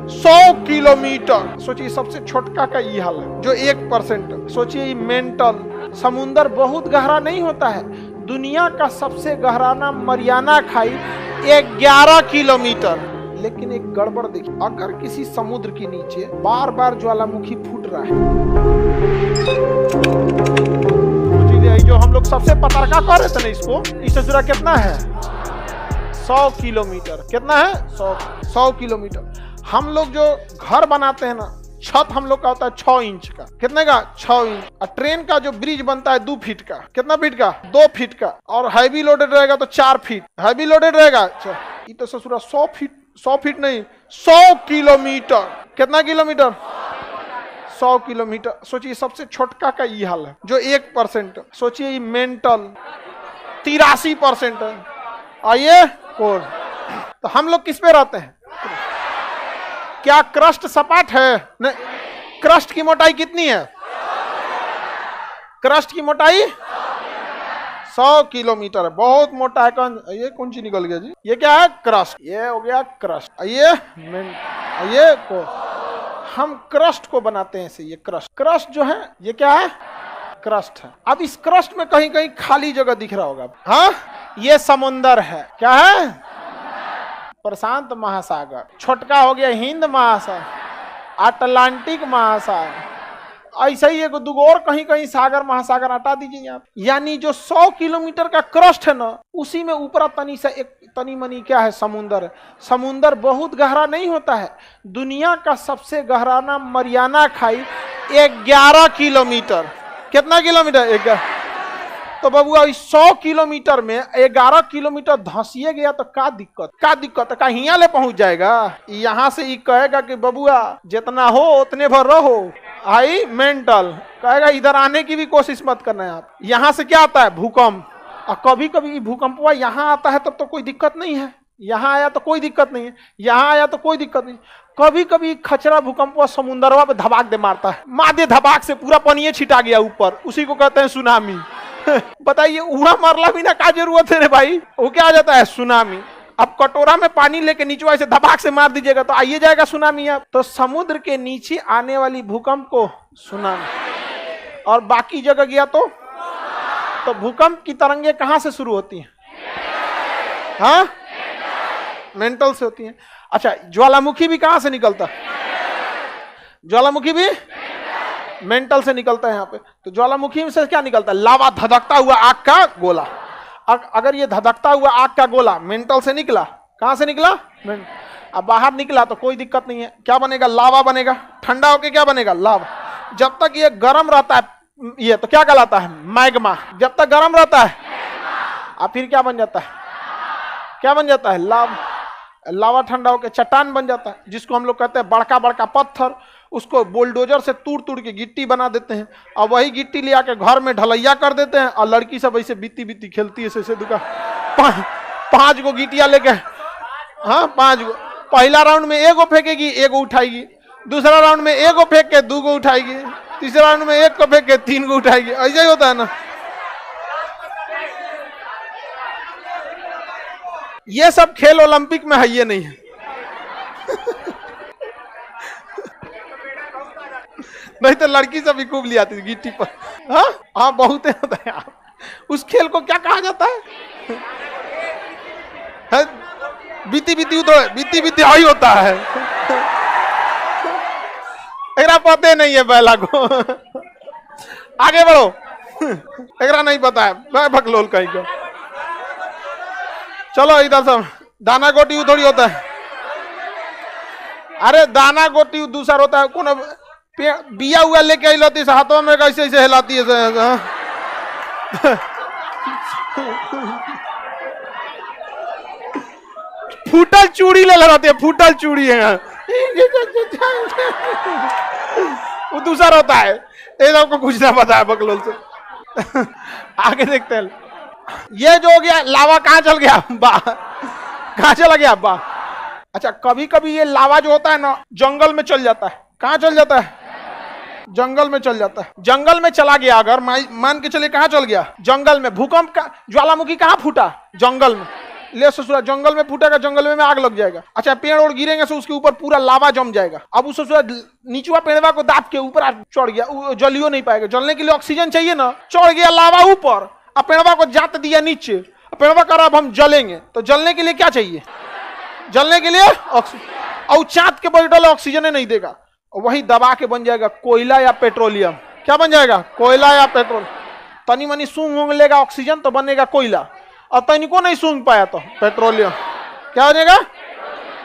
100 kilometre. सोचिए सबसे छोटका का ये हाल है जो 1%। सोचिए मेंटल। समुंदर बहुत गहरा नहीं होता है, दुनिया का सबसे गहरा नाम मरियाना खाई 11 किलोमीटर। लेकिन एक गड़बड़ देखिए, अगर किसी समुद्र के नीचे बार बार ज्वालामुखी फूट रहा है, जो हम लोग सबसे पतरका कर रहे थे ना, इससे जुड़ा कितना है 100 किलोमीटर। कितना है 100 किलोमीटर। हम लोग जो घर बनाते हैं ना, छत हम लोग का होता है 6 इंच का। कितने का 6 इंच। और ट्रेन का जो ब्रिज बनता है 2 फीट का। कितना फीट का 2 फीट का। और हैवी लोडेड रहेगा तो 4 फीट हैवी लोडेड रहेगा। ये तो ससुरा 100 फीट नहीं 100 किलोमीटर। कितना किलोमीटर 100 किलोमीटर। सोचिए सबसे छोटका का ये हाल है जो 1%। सोचिए मेंटल 83% है। आइए कौन, तो हम लोग किस पे रहते हैं? क्या क्रस्ट सपाट है? नहीं। क्रस्ट की मोटाई कितनी है? क्रस्ट की मोटाई 100 किलोमीटर है, बहुत मोटा है। ये कौन सी निकल गया जी? ये क्या है? क्रस्ट। ये हो गया क्रस्ट। ये को हम क्रस्ट को बनाते हैं इसे। ये क्रस्ट जो है ये क्या है? क्रस्ट है। अब इस क्रस्ट में कहीं कहीं खाली जगह दिख रहा होगा। हाँ, ये समुंदर है। क्या है? प्रशांत महासागर। छोटका हो गया हिंद महासागर, अटलांटिक महासागर। ऐसा ही एक दुगो और कहीं कहीं सागर महासागर हटा दीजिए आप। यानी जो 100 किलोमीटर का क्रस्ट है ना, उसी में ऊपर तनी सा एक तनी मनी क्या है? समुंदर है। समुंदर बहुत गहरा नहीं होता है, दुनिया का सबसे गहरा नाम मरियाना खाई 11 किलोमीटर। कितना किलोमीटर? 11। तो बबुआ 100 किलोमीटर में 11 किलोमीटर धंसिए गया तो का दिक्कत? का हिया ले पहुंच जाएगा? यहाँ से ये कहेगा कि बबुआ जितना हो उतने भर रहो। आई मेंटल कहेगा इधर आने की भी कोशिश मत करना है आप। यहाँ से क्या आता है? भूकंप। और कभी कभी भूकंप हुआ यहाँ आता है तब तो कोई दिक्कत नहीं है, यहाँ आया तो कोई दिक्कत नहीं है, यहाँ आया तो कोई दिक्कत नहीं। कभी कभी खचरा भूकंप हुआ समुंदरवा पे धबाक दे मारता है, मादे धबाक से पूरा पानी छिटा गया ऊपर, उसी को कहते हैं सुनामी। बताइए उड़ा मरला भी ना, क्या जरूरत है रे भाई? वो क्या आ जाता है? सुनामी। अब कटोरा में पानी लेके नीचे से धबाक से मार दीजिएगा तो आइए जाएगा सुनामी। अब तो समुद्र के नीचे आने वाली भूकंप को सुनामी, और बाकी जगह गया तो भूकंप की तरंगे कहां से शुरू होती हैं? हाँ, मेंटल से होती हैं। अच्छा, ज्वालामुखी भी कहां से निकलता? ज्वालामुखी भी मेंटल से निकलता है यहाँ पे। तो ज्वालामुखी में से क्या निकलता है? लावा, धधकता हुआ आग का गोला। अगर ये धधकता हुआ आग का गोला मेंटल से निकला, कहां से निकला? अब बाहर निकला तो कोई दिक्कत नहीं है। क्या बनेगा? लावा बनेगा। ठंडा होके क्या बनेगा? लावा। जब तक ये गर्म रहता है ये तो क्या कहलाता है? मैग्मा। जब तक गर्म रहता है अब फिर क्या बन जाता है? क्या बन जाता है? लावा ठंडा होकर चट्टान बन जाता है, जिसको हम लोग कहते हैं बड़का बड़का पत्थर। उसको बुलडोजर से तूड़ के गिट्टी बना देते हैं, और वही गिट्टी ले आके घर में ढलैया कर देते हैं। और लड़की सब ऐसे बीती खेलती है ऐसे दुका 5 गो गिट्टियां लेके। हाँ, 5 गो। पहला राउंड में 1 गो फेंकेगी, 1 गो उठाएगी। दूसरा राउंड में 1 गो फेंक के 2 गो उठाएगी। तीसरे राउंड में 1 को फेंक के 3 गो उठाएगी। ऐसा ही होता है ना। ये सब खेल ओलंपिक में है, ये नहीं है। नहीं तो लड़की सब भी खूब ले आती थी गिट्टी पर। हाँ, बहुत होता है। उस खेल को क्या कहा जाता है? बीती आई होता है। एकरा पते नहीं है पहला को। आगे बढ़ो। एकरा नहीं पता है, मैं भकलोल कहीं को। चलो इधर सब। दाना गोटी थोड़ी होता है। अरे दाना गोटी दूसरा होता है। कौन बिया हुआ लेके आई लाती हाथों में कैसे ऐसे हिलाती है। फूटल चूड़ी ले लाती है, फूटल चूड़ी है। वो दूसरा होता है। ये आपको कुछ ना पता है बकलोल से। आगे देखते हैं। ये जो हो गया लावा, कहाँ चल गया? कहाँ चला गया? अच्छा, कभी कभी ये लावा जो होता है ना जंगल में चल जाता है। कहाँ चल जाता है? जंगल में चल जाता है। जंगल में चला गया अगर मान के चलिए, कहाँ चल गया? जंगल में। भूकंप का ज्वालामुखी कहाँ फूटा? जंगल में। ले ससुरा जंगल में फूटेगा, जंगल में आग लग जाएगा। अच्छा पेड़ और गिरेंगे तो उसके ऊपर पूरा लावा जम जाएगा। अब उस ससुरा नीचवा पेड़वा को दाब के ऊपर चढ़ गया, जलियो नहीं पाएगा। जलने के लिए ऑक्सीजन चाहिए ना, चढ़ गया लावा ऊपर, अब पेड़वा को जात दिया नीचे, पेड़वा कह रहा अब हम जलेंगे। तो जलने के लिए क्या चाहिए? जलने के लिए ऑक्सीजन। और चाँद के बैठल ऑक्सीजन नहीं देगा, वही दबा के बन जाएगा कोयला या पेट्रोलियम। क्या बन जाएगा? कोयला या पेट्रोल। तनी मनी सूंघ ऊंघ लेगा ऑक्सीजन तो बनेगा कोयला, और तनिको नहीं सूंघ पाया तो पेट्रोलियम। क्या बनेगा?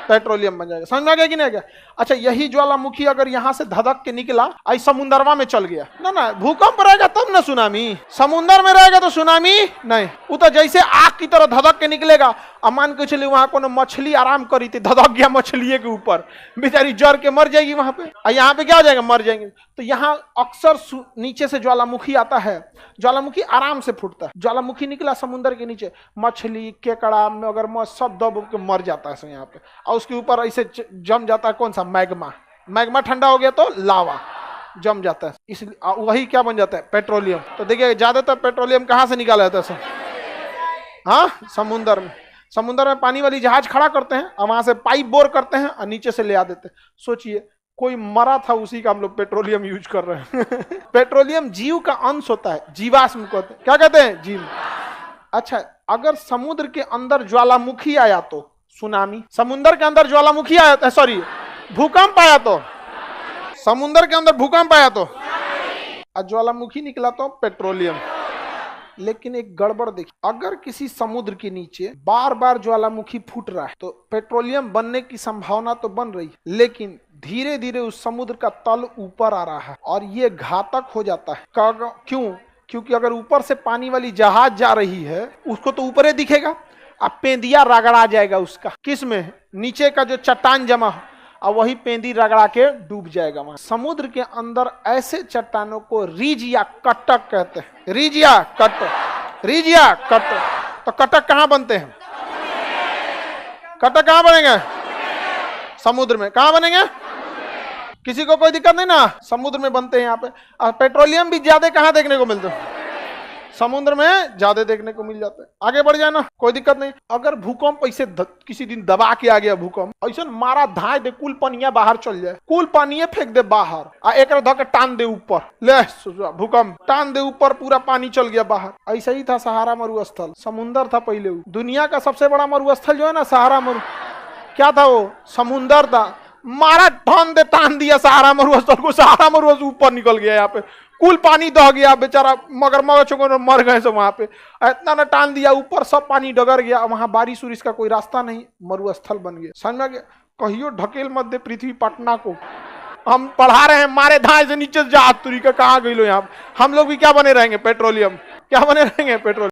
पेट्रोलियम बन जाएगा। समझ में आ गया कि नहीं गया? अच्छा यही ज्वालामुखी अगर यहाँ से धधक के निकला आई समुंदरवा में चल गया ना, भूकंप रहेगा तब ना सुनामी। समुंदर में रहेगा तो सुनामी नहीं। वो तो जैसे आग की तरह धधक के निकलेगा। अब मान के चलिए वहां को मछली आराम करी थी, धधक गया मछली के ऊपर, बेचारी जर के मर जाएगी वहां पे। और यहाँ पे क्या हो जाएगा? मर जाएंगे। तो यहाँ अक्सर नीचे से ज्वालामुखी आता है, ज्वालामुखी आराम से फूटता है। ज्वालामुखी निकला समुद्र के नीचे, मछली केकड़ा मगरमच्छ सब दब के मर जाता है यहाँ पे। और उसके ऊपर ऐसे जम जाता है कौन सा? मैग्मा। मैग्मा ठंडा हो गया तो लावा जम जाता है, इसलिए वही क्या बन जाता है? पेट्रोलियम। तो देखिए ज्यादातर पेट्रोलियम कहाँ से निकाला जाता है? हाँ, समुद्र में। समुद्र में पानी वाली जहाज खड़ा करते हैं और वहां से पाइप बोर करते हैं और नीचे से ले आ देते हैं। सोचिए कोई मरा था, उसी का हम लोग पेट्रोलियम यूज कर रहे हैं। पेट्रोलियम जीव का अंश होता है, जीवाश्म कहते हैं। क्या कहते हैं? जीव। अच्छा अगर समुद्र के अंदर ज्वालामुखी आया तो सुनामी, समुद्र के अंदर ज्वालामुखी आया, सॉरी भूकंप आया तो, समुद्र के अंदर भूकंप आया तो, ज्वालामुखी निकला तो पेट्रोलियम। लेकिन एक गड़बड़ देखिए, अगर किसी समुद्र के नीचे बार बार ज्वालामुखी फूट रहा है तो पेट्रोलियम बनने की संभावना तो बन रही है, लेकिन धीरे धीरे उस समुद्र का तल ऊपर आ रहा है और ये घातक हो जाता है। क्यों? क्योंकि अगर ऊपर से पानी वाली जहाज जा रही है उसको तो ऊपर ही दिखेगा, अब पेंदिया रगड़ा जाएगा उसका, किस में? नीचे का जो चट्टान जमा हो, और वही पेंदी रगड़ा के डूब जाएगा वहां। समुद्र के अंदर ऐसे चट्टानों को रीज या कटक कहते हैं। रीज या कटक, रीज या कटक। तो कटक कहाँ बनते हैं? कटक कहाँ बनेंगे? समुद्र में। कहाँ बनेंगे? किसी को कोई दिक्कत नहीं ना, समुद्र में बनते हैं यहाँ पे। और पेट्रोलियम भी ज्यादा कहाँ देखने को मिलते हैं? समुद्र में ज्यादा देखने को मिल जाता है। आगे बढ़ जाए ना, कोई दिक्कत नहीं। अगर भूकंप ऐसे किसी दिन दबा के आ गया, भूकंप ऐसा मारा धाए दे, कुल पानिया बाहर चल जाए, कुल पानिया फेंक दे बाहर, आ एक धके टान दे ऊपर, ले भूकंप टान दे ऊपर, पूरा पानी चल गया बाहर। ऐसा ही था सहारा मरुस्थल, समुन्द्र था पहले। दुनिया का सबसे बड़ा मरुस्थल जो है ना, सहारा मरु, क्या था वो? समुन्द्र था। मारा ठान दे, तान दिया सहारा मरुस्थल को, सहारा मरुस्थल ऊपर निकल गया, यहाँ पे कुल पानी दह गया, बेचारा मगरमच्छ मर गए सब वहां पे। इतना न टान दिया ऊपर, सब पानी डगर गया, वहां बारिश उरिश का कोई रास्ता नहीं, मरुस्थल बन गया। समझ में गया? कहियो ढकेल मत दे पृथ्वी पटना को। हम पढ़ा रहे हैं, मारे धाए से नीचे जहाज तुरी का कहाँ गई लो यहाँ। हम लोग भी क्या बने रहेंगे? पेट्रोलियम। क्या बने रहेंगे? पेट्रोलियम।